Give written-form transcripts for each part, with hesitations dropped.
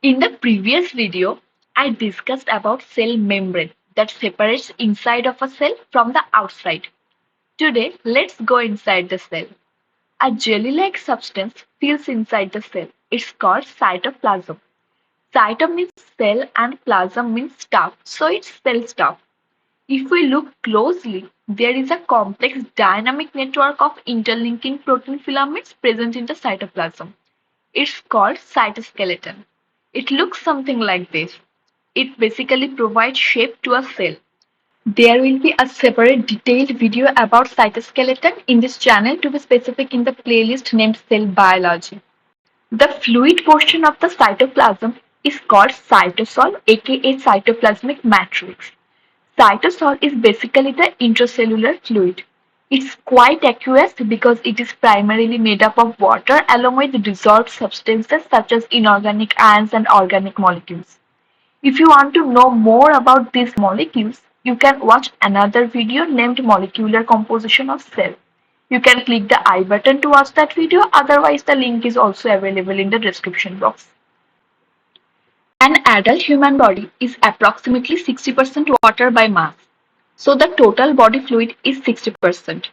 In the previous video, I discussed about cell membrane that separates inside of a cell from the outside. Today, let's go inside the cell. A jelly-like substance fills inside the cell. It's called cytoplasm. Cyto means cell and plasm means stuff, so it's cell stuff. If we look closely, there is a complex dynamic network of interlinking protein filaments present in the cytoplasm. It's called cytoskeleton. It looks something like this. It basically provides shape to a cell. There will be a separate detailed video about cytoskeleton in this channel, to be specific, in the playlist named Cell Biology. The fluid portion of the cytoplasm is called cytosol, aka cytoplasmic matrix. Cytosol is basically the intracellular fluid. It's quite aqueous because it is primarily made up of water along with dissolved substances such as inorganic ions and organic molecules. If you want to know more about these molecules, you can watch another video named Molecular Composition of Cell. You can click the I button to watch that video, otherwise the link is also available in the description box. An adult human body is approximately 60% water by mass, so the total body fluid is 60%.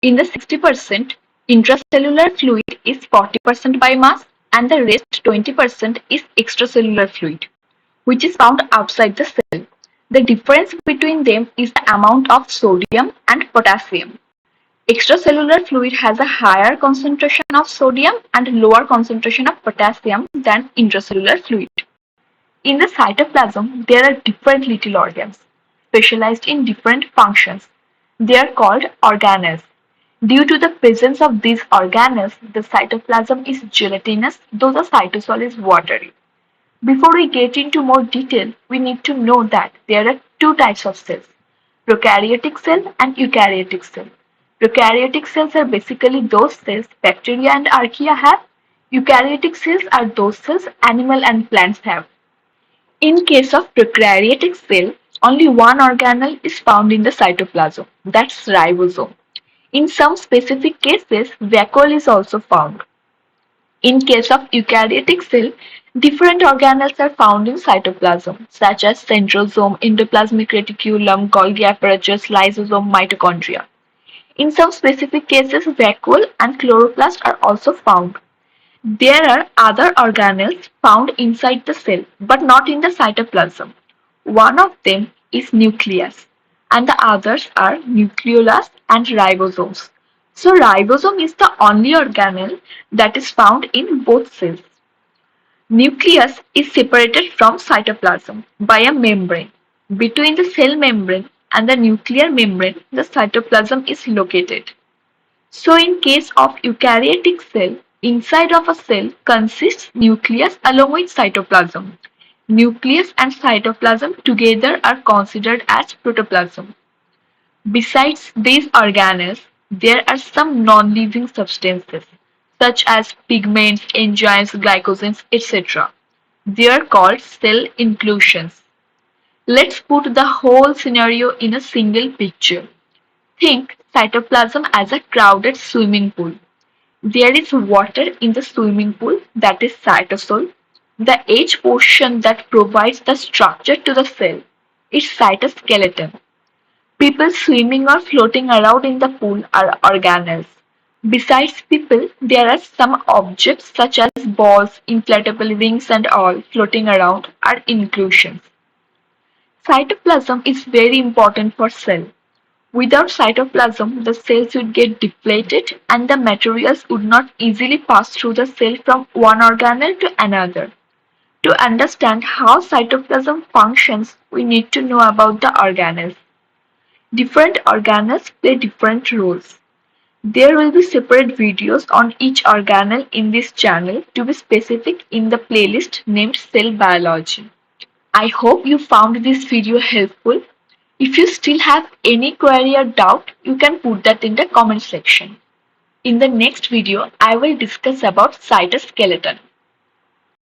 In the 60%, intracellular fluid is 40% by mass and the rest 20% is extracellular fluid, which is found outside the cell. The difference between them is the amount of sodium and potassium. Extracellular fluid has a higher concentration of sodium and lower concentration of potassium than intracellular fluid. In the cytoplasm, there are different little organs, specialized in different functions. They are called organelles. Due to the presence of these organelles, the cytoplasm is gelatinous, though the cytosol is watery. Before we get into more detail, we need to know that there are two types of cells, prokaryotic cell and eukaryotic cell. Prokaryotic cells are basically those cells bacteria and archaea have. Eukaryotic cells are those cells animal and plants have. In case of prokaryotic cell, only one organelle is found in the cytoplasm, that's ribosome. In some specific cases, vacuole is also found. In case of eukaryotic cell, different organelles are found in cytoplasm, such as centrosome, endoplasmic reticulum, Golgi apparatus, lysosome, mitochondria. In some specific cases, vacuole and chloroplast are also found. There are other organelles found inside the cell, but not in the cytoplasm. One of them is nucleus, and the others are nucleolus and ribosomes. So ribosome is the only organelle that is found in both cells. Nucleus is separated from cytoplasm by a membrane. Between the cell membrane and the nuclear membrane, the cytoplasm is located. So in case of eukaryotic cell, inside of a cell consists nucleus along with cytoplasm. Nucleus and cytoplasm together are considered as protoplasm. Besides these organelles, there are some non-living substances such as pigments, enzymes, glycogens, etc. They are called cell inclusions. Let's put the whole scenario in a single picture. Think cytoplasm as a crowded swimming pool. There is water in the swimming pool, that is cytosol. The edge portion that provides the structure to the cell is cytoskeleton. People swimming or floating around in the pool are organelles. Besides people, there are some objects such as balls, inflatable rings and all floating around are inclusions. Cytoplasm is very important for cell. Without cytoplasm, the cells would get depleted and the materials would not easily pass through the cell from one organelle to another. To understand how cytoplasm functions, we need to know about the organelles. Different organelles play different roles. There will be separate videos on each organelle in this channel, to be specific, in the playlist named Cell Biology. I hope you found this video helpful. If you still have any query or doubt, you can put that in the comment section. In the next video, I will discuss about cytoskeleton.